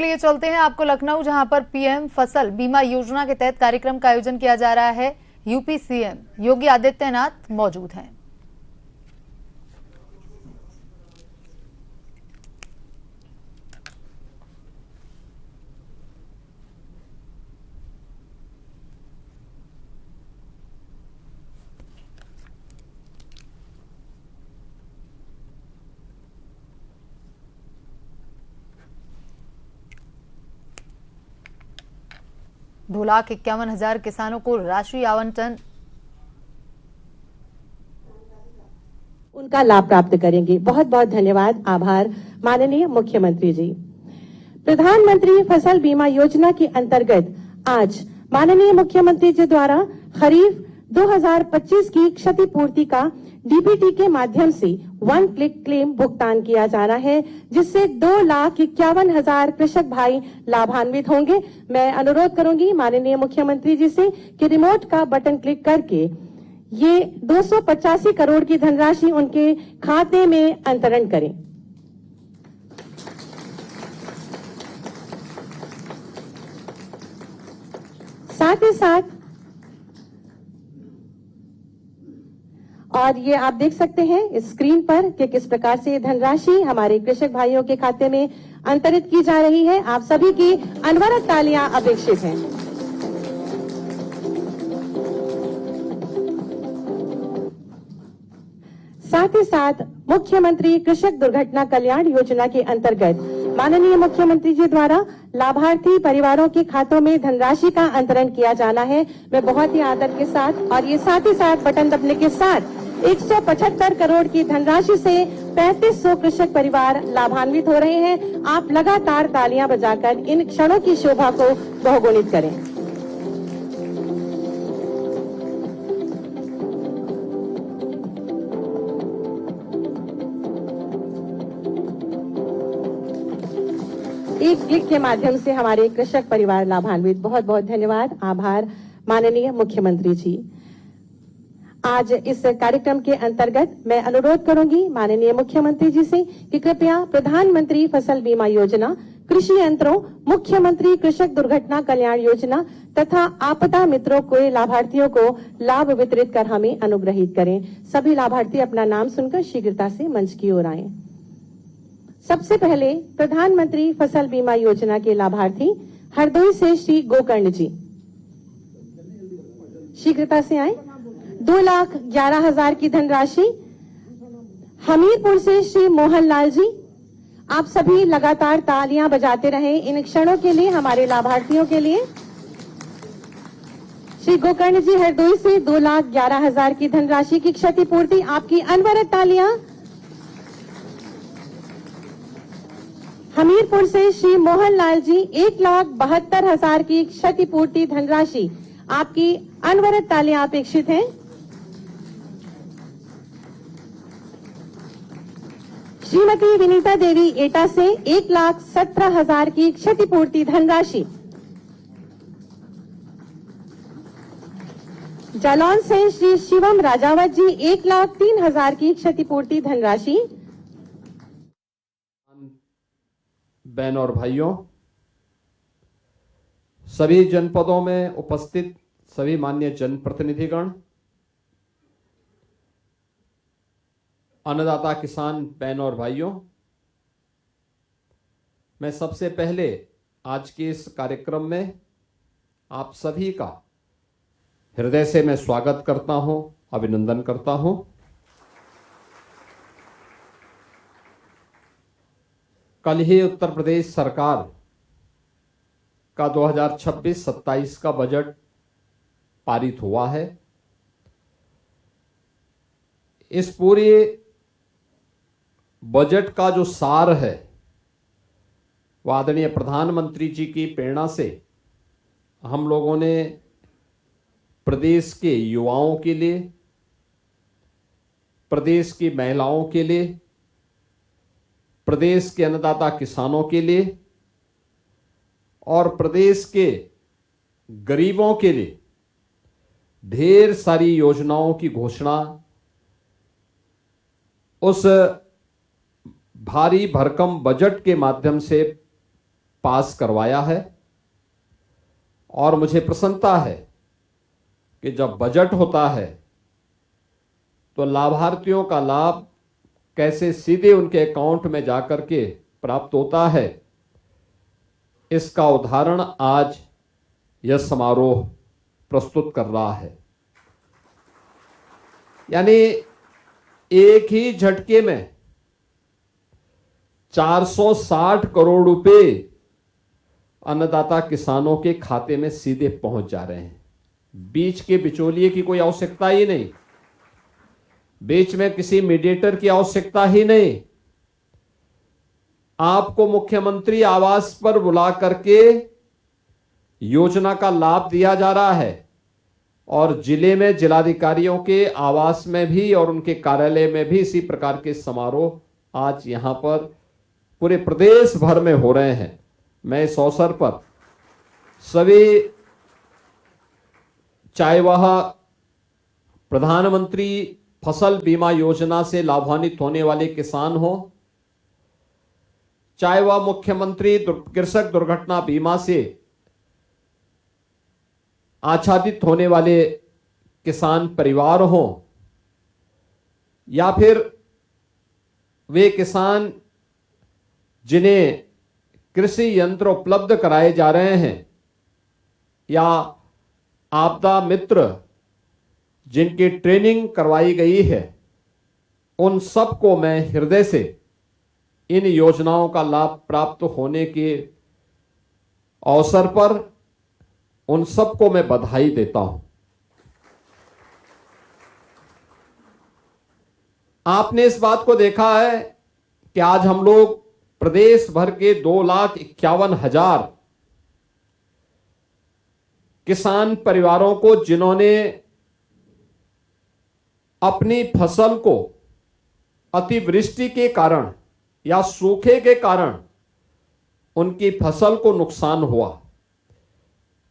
लिए चलते हैं आपको लखनऊ, जहां पर पीएम फसल बीमा योजना के तहत कार्यक्रम का आयोजन किया जा रहा है। यूपी सीएम योगी आदित्यनाथ मौजूद हैं। दो लाख 51,000 किसानों को राशि आवंटन, उनका लाभ प्राप्त करेंगे। बहुत बहुत धन्यवाद, आभार माननीय मुख्यमंत्री जी। प्रधानमंत्री फसल बीमा योजना के अंतर्गत आज माननीय मुख्यमंत्री जी द्वारा खरीफ 2025 की क्षतिपूर्ति का डीबीटी के माध्यम से 1 क्लिक क्लेम भुगतान किया जाना है, जिससे 2,51,000 कृषक भाई लाभान्वित होंगे। मैं अनुरोध करूंगी माननीय मुख्यमंत्री जी से कि रिमोट का बटन क्लिक करके ये 285 करोड़ की धनराशि उनके खाते में अंतरण करें। साथ ही साथ और ये आप देख सकते हैं इस स्क्रीन पर कि किस प्रकार से धनराशि हमारे कृषक भाइयों के खाते में अंतरित की जा रही है। आप सभी की अनवरत तालियां अपेक्षित हैं। साथ ही साथ मुख्यमंत्री कृषक दुर्घटना कल्याण योजना के अंतर्गत माननीय मुख्यमंत्री जी द्वारा लाभार्थी परिवारों के खातों में धनराशि का अंतरण किया जाना है। मैं बहुत ही आदर के साथ और ये साथ ही साथ बटन दबने के साथ 175 करोड़ की धनराशि से 3500 कृषक परिवार लाभान्वित हो रहे हैं। आप लगातार तालियां बजाकर इन क्षणों की शोभा को बहुगुणित करें। एक क्लिक के माध्यम से हमारे कृषक परिवार लाभान्वित। बहुत बहुत धन्यवाद, आभार माननीय मुख्यमंत्री जी। आज इस कार्यक्रम के अंतर्गत मैं अनुरोध करूंगी माननीय मुख्यमंत्री जी से कि कृपया प्रधानमंत्री फसल बीमा योजना, कृषि यंत्रों, मुख्यमंत्री कृषक दुर्घटना कल्याण योजना तथा आपदा मित्रों के लाभार्थियों को लाभ वितरित कर हमें अनुग्रहित करें। सभी लाभार्थी अपना नाम सुनकर शीघ्रता से मंच की ओर आएं। सबसे पहले प्रधानमंत्री फसल बीमा योजना के लाभार्थी हरदोई से श्री गोकर्ण जी शीघ्रता से आए। 2,11,000 की धनराशि। हमीरपुर से श्री मोहनलाल जी, आप सभी लगातार तालियां बजाते रहें इन क्षणों के लिए, हमारे लाभार्थियों के लिए। श्री गोकर्ण जी हरदोई से 2,11,000 की धनराशि की क्षतिपूर्ति, आपकी अनवरत तालियां। हमीरपुर से श्री मोहनलाल जी 1,72,000 की क्षतिपूर्ति धनराशि, आपकी अनवरत तालियां अपेक्षित हैं। श्रीमती विनीता देवी एटा से 1,17,000 की क्षतिपूर्ति धनराशि। जालौन से श्री शिवम राजावत जी 1,03,000 की क्षतिपूर्ति धनराशि। बहन और भाइयों, सभी जनपदों में उपस्थित सभी माननीय जनप्रतिनिधिगण, अन्नदाता किसान बहन और भाइयों, मैं सबसे पहले आज के इस कार्यक्रम में आप सभी का हृदय से मैं स्वागत करता हूं, अभिनंदन करता हूं। कल ही उत्तर प्रदेश सरकार का 2026-27 का बजट पारित हुआ है। इस पूरे बजट का जो सार है वह आदरणीय प्रधानमंत्री जी की प्रेरणा से हम लोगों ने प्रदेश के युवाओं के लिए, प्रदेश की महिलाओं के लिए, प्रदेश के अन्नदाता किसानों के लिए और प्रदेश के गरीबों के लिए ढेर सारी योजनाओं की घोषणा उस भारी भरकम बजट के माध्यम से पास करवाया है और मुझे प्रसन्नता है कि जब बजट होता है तो लाभार्थियों का लाभ कैसे सीधे उनके अकाउंट में जाकर के प्राप्त होता है, इसका उदाहरण आज यह समारोह प्रस्तुत कर रहा है। यानी एक ही झटके में 460 करोड़ रुपए अन्नदाता किसानों के खाते में सीधे पहुंच जा रहे हैं। बीच के बिचौलिए की कोई आवश्यकता ही नहीं, बीच में किसी मीडिएटर की आवश्यकता ही नहीं। आपको मुख्यमंत्री आवास पर बुला करके योजना का लाभ दिया जा रहा है और जिले में जिलाधिकारियों के आवास में भी और उनके कार्यालय में भी इसी प्रकार के समारोह आज यहां पर पूरे प्रदेश भर में हो रहे हैं। मैं इस अवसर पर सभी, चाहे वह प्रधानमंत्री फसल बीमा योजना से लाभान्वित होने वाले किसान हो, चाहे वह मुख्यमंत्री कृषक दुर्घटना बीमा से आच्छादित होने वाले किसान परिवार हो, या फिर वे किसान जिन्हें कृषि यंत्र उपलब्ध कराए जा रहे हैं, या आपदा मित्र जिनकी ट्रेनिंग करवाई गई है, उन सबको मैं हृदय से इन योजनाओं का लाभ प्राप्त होने के अवसर पर उन सबको मैं बधाई देता हूं। आपने इस बात को देखा है कि आज हम लोग प्रदेश भर के 2,51,000 किसान परिवारों को, जिन्होंने अपनी फसल को अतिवृष्टि के कारण या सूखे के कारण उनकी फसल को नुकसान हुआ,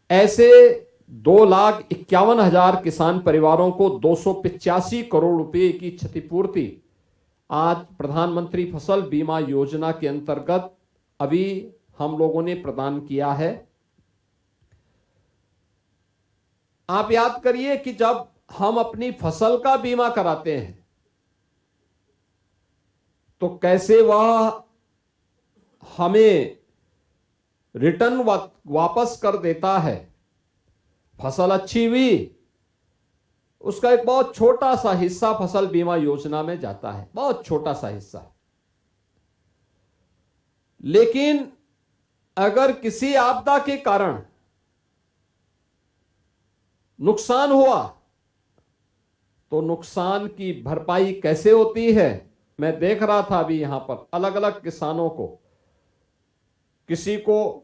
ऐसे 2,51,000 किसान परिवारों को 285 करोड़ रुपए की क्षतिपूर्ति आज प्रधानमंत्री फसल बीमा योजना के अंतर्गत अभी हम लोगों ने प्रदान किया है। आप याद करिए कि जब हम अपनी फसल का बीमा कराते हैं तो कैसे वह हमें रिटर्न वापस कर देता है। फसल अच्छी हुई, उसका एक बहुत छोटा सा हिस्सा फसल बीमा योजना में जाता है, बहुत छोटा सा हिस्सा। लेकिन अगर किसी आपदा के कारण नुकसान हुआ तो नुकसान की भरपाई कैसे होती है। मैं देख रहा था अभी यहां पर अलग अलग किसानों को, किसी को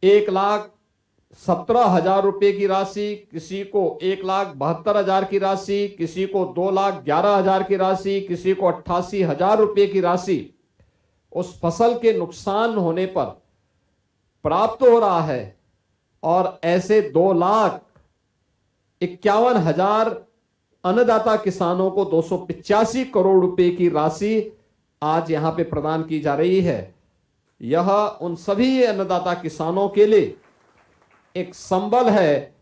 1,17,000 रुपए की राशि, किसी को 1,72,000 की राशि, किसी को 2,11,000 की राशि, किसी को 88,000 रुपए की राशि उस फसल के नुकसान होने पर प्राप्त हो रहा है। और ऐसे 2,51,000 अन्नदाता किसानों को 285 करोड़ रुपए की राशि आज यहां पे प्रदान की जा रही है। यह उन सभी अन्नदाता किसानों के लिए एक संबल है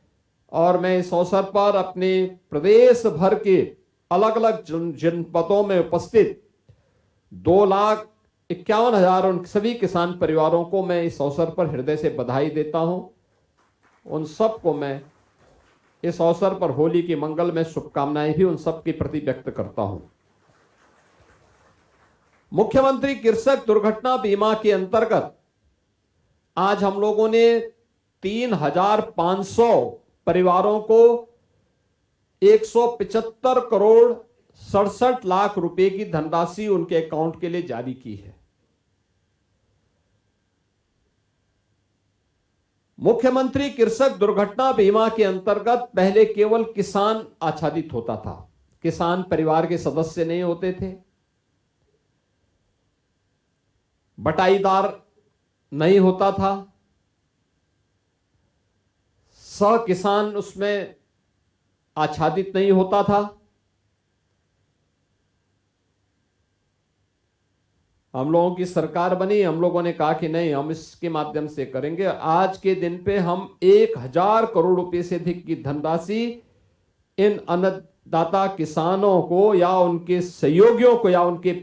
और मैं इस अवसर पर अपने प्रदेश भर के अलग अलग जनपदों में उपस्थित 2,51,000 उन सभी किसान परिवारों को मैं इस अवसर पर हृदय से बधाई देता हूं। उन सबको मैं इस अवसर पर होली की मंगल में शुभकामनाएं भी उन सबके प्रति व्यक्त करता हूं। मुख्यमंत्री कृषक दुर्घटना बीमा के अंतर्गत आज हम लोगों ने 3,500 परिवारों को 175 करोड़ 67 लाख रुपए की धनराशि उनके अकाउंट के लिए जारी की है। मुख्यमंत्री कृषक दुर्घटना बीमा के अंतर्गत पहले केवल किसान आच्छादित होता था, किसान परिवार के सदस्य नहीं होते थे, बटाईदार नहीं होता था, सह किसान उसमें आच्छादित नहीं होता था। हम लोगों की सरकार बनी, हम लोगों ने कहा कि नहीं, हम इसके माध्यम से करेंगे। आज के दिन पे हम 1000 करोड़ रुपए से अधिक की धनराशि इन अन्नदाता किसानों को या उनके सहयोगियों को या उनके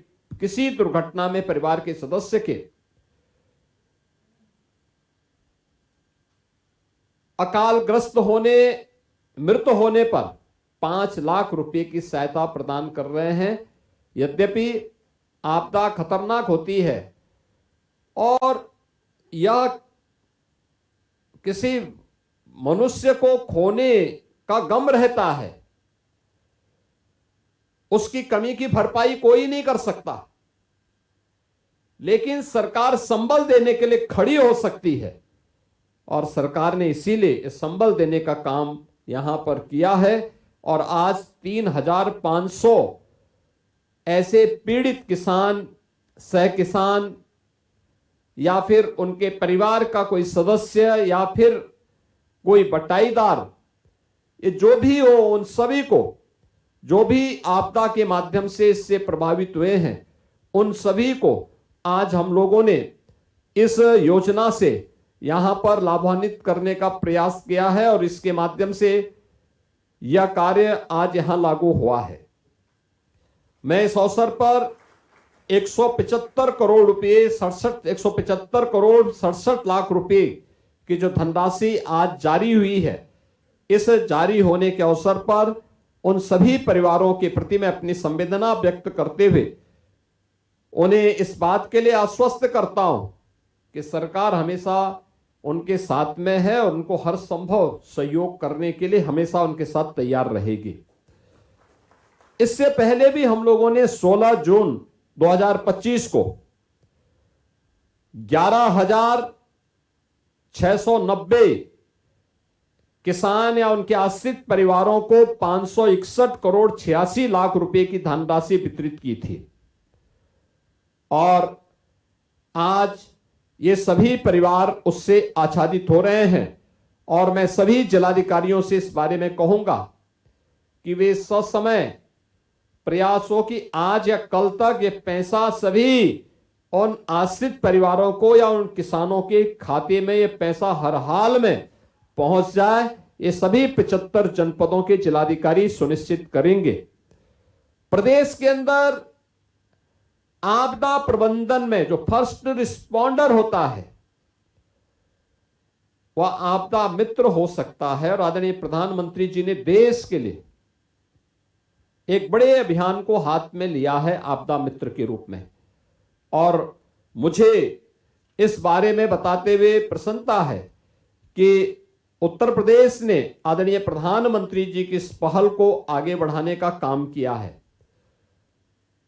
किसी दुर्घटना में परिवार के सदस्य के अकालग्रस्त होने, मृत होने पर 5 लाख रुपए की सहायता प्रदान कर रहे हैं। यद्यपि आपदा खतरनाक होती है और यह किसी मनुष्य को खोने का गम रहता है, उसकी कमी की भरपाई कोई नहीं कर सकता, लेकिन सरकार संबल देने के लिए खड़ी हो सकती है और सरकार ने इसीलिए इस संबल देने का काम यहां पर किया है। और आज 3500 ऐसे पीड़ित किसान, सह किसान या फिर उनके परिवार का कोई सदस्य या फिर कोई बटाईदार, ये जो भी हो, उन सभी को, जो भी आपदा के माध्यम से इससे प्रभावित हुए हैं, उन सभी को आज हम लोगों ने इस योजना से यहां पर लाभान्वित करने का प्रयास किया है और इसके माध्यम से यह कार्य आज यहां लागू हुआ है। मैं इस अवसर पर 175 करोड़ रुपए 175 करोड़ 67 लाख रुपए की जो धनराशि आज जारी हुई है, इस जारी होने के अवसर पर उन सभी परिवारों के प्रति मैं अपनी संवेदना व्यक्त करते हुए उन्हें इस बात के लिए आश्वस्त करता हूं कि सरकार हमेशा उनके साथ में है और उनको हर संभव सहयोग करने के लिए हमेशा उनके साथ तैयार रहेगी। इससे पहले भी हम लोगों ने 16 जून 2025 को 11,690 किसान या उनके आश्रित परिवारों को 561 करोड़ 86 लाख रुपए की धनराशि वितरित की थी और आज ये सभी परिवार उससे आच्छादित हो रहे हैं। और मैं सभी जिलाधिकारियों से इस बारे में कहूंगा कि वे ससमय प्रयास हो कि आज या कल तक ये पैसा सभी उन आश्रित परिवारों को या उन किसानों के खाते में ये पैसा हर हाल में पहुंच जाए। ये सभी 75 जनपदों के जिलाधिकारी सुनिश्चित करेंगे। प्रदेश के अंदर आपदा प्रबंधन में जो फर्स्ट रिस्पॉन्डर होता है वह आपदा मित्र हो सकता है और आदरणीय प्रधानमंत्री जी ने देश के लिए एक बड़े अभियान को हाथ में लिया है आपदा मित्र के रूप में। और मुझे इस बारे में बताते हुए प्रसन्नता है कि उत्तर प्रदेश ने आदरणीय प्रधानमंत्री जी की इस पहल को आगे बढ़ाने का काम किया है।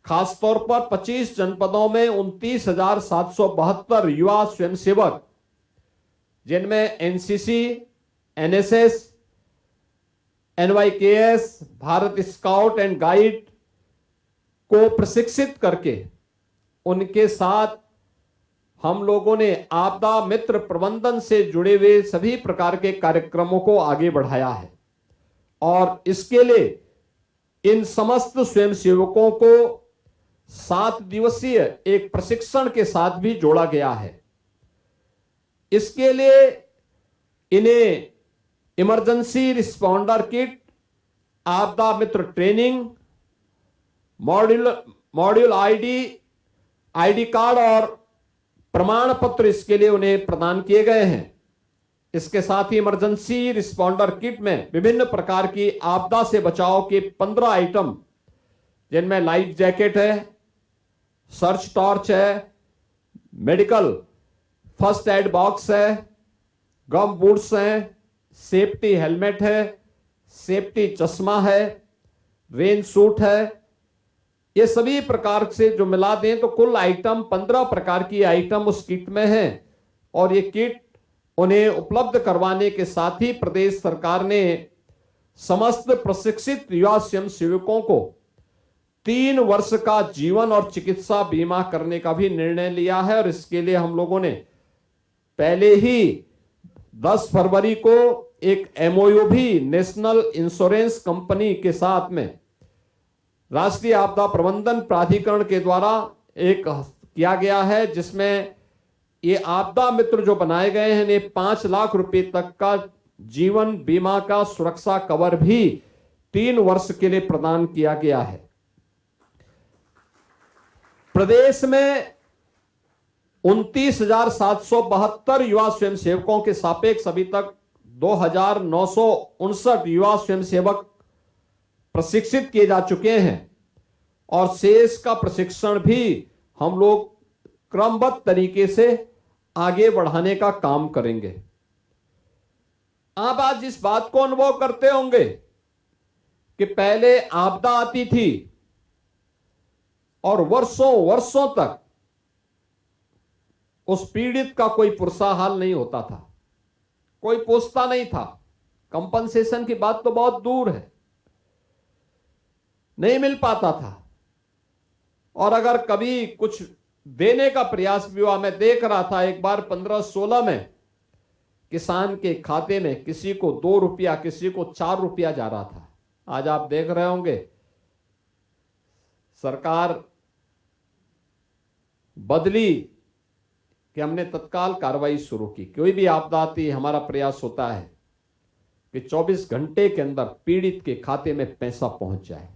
खासतौर पर 25 जनपदों में 29,772 युवा स्वयंसेवक, जिनमें NCC, NSS, NYKS, Bharat scout and guide को प्रशिक्षित करके उनके साथ हम लोगों ने आपदा मित्र प्रबंधन से जुड़े हुए सभी प्रकार के कार्यक्रमों को आगे बढ़ाया है। और इसके लिए इन समस्त स्वयंसेवकों को 7 दिवसीय एक प्रशिक्षण के साथ भी जोड़ा गया है। इसके लिए इन्हें इमरजेंसी रिस्पॉन्डर किट, आपदा मित्र ट्रेनिंग, मॉड्यूल आईडी कार्ड और प्रमाण पत्र इसके लिए उन्हें प्रदान किए गए हैं। इसके साथ ही इमरजेंसी रिस्पॉन्डर किट में विभिन्न प्रकार की आपदा से बचाव के 15 आइटम, जिनमें लाइफ जैकेट है, सर्च टॉर्च है, मेडिकल फर्स्ट एड बॉक्स है, गम बूट्स हैं, सेफ्टी हेलमेट है, सेफ्टी चश्मा है, रेन सूट है, ये सभी प्रकार से जो मिला दें तो कुल आइटम 15 प्रकार की आइटम उस किट में है। और ये किट उन्हें उपलब्ध करवाने के साथ ही प्रदेश सरकार ने समस्त प्रशिक्षित युवा स्वयंसेवकों को 3 वर्ष का जीवन और चिकित्सा बीमा करने का भी निर्णय लिया है। और इसके लिए हम लोगों ने पहले ही 10 फरवरी को एक एमओयू भी नेशनल इंश्योरेंस कंपनी के साथ में राष्ट्रीय आपदा प्रबंधन प्राधिकरण के द्वारा एक किया गया है, जिसमें ये आपदा मित्र जो बनाए गए हैं, इन्हें 5 लाख रुपए तक का जीवन बीमा का सुरक्षा कवर भी 3 वर्ष के लिए प्रदान किया गया है। प्रदेश में 29,772 युवा स्वयंसेवकों के सापेक्ष अभी तक 2,959 युवा स्वयंसेवक प्रशिक्षित किए जा चुके हैं और शेष का प्रशिक्षण भी हम लोग क्रमबद्ध तरीके से आगे बढ़ाने का काम करेंगे। आप आज इस बात को अनुभव करते होंगे कि पहले आपदा आती थी और वर्षों वर्षों तक उस पीड़ित का कोई पुरसा हाल नहीं होता था, कोई पूछता नहीं था। कंपनसेशन की बात तो बहुत दूर है, नहीं मिल पाता था। और अगर कभी कुछ देने का प्रयास भी हुआ, मैं देख रहा था एक बार 15-16 में किसान के खाते में किसी को 2 रुपया, किसी को 4 रुपया जा रहा था। आज आप देख रहे होंगे सरकार बदली कि हमने तत्काल कार्रवाई शुरू की। कोई भी आपदा आती है, हमारा प्रयास होता है कि 24 घंटे के अंदर पीड़ित के खाते में पैसा पहुंच जाए।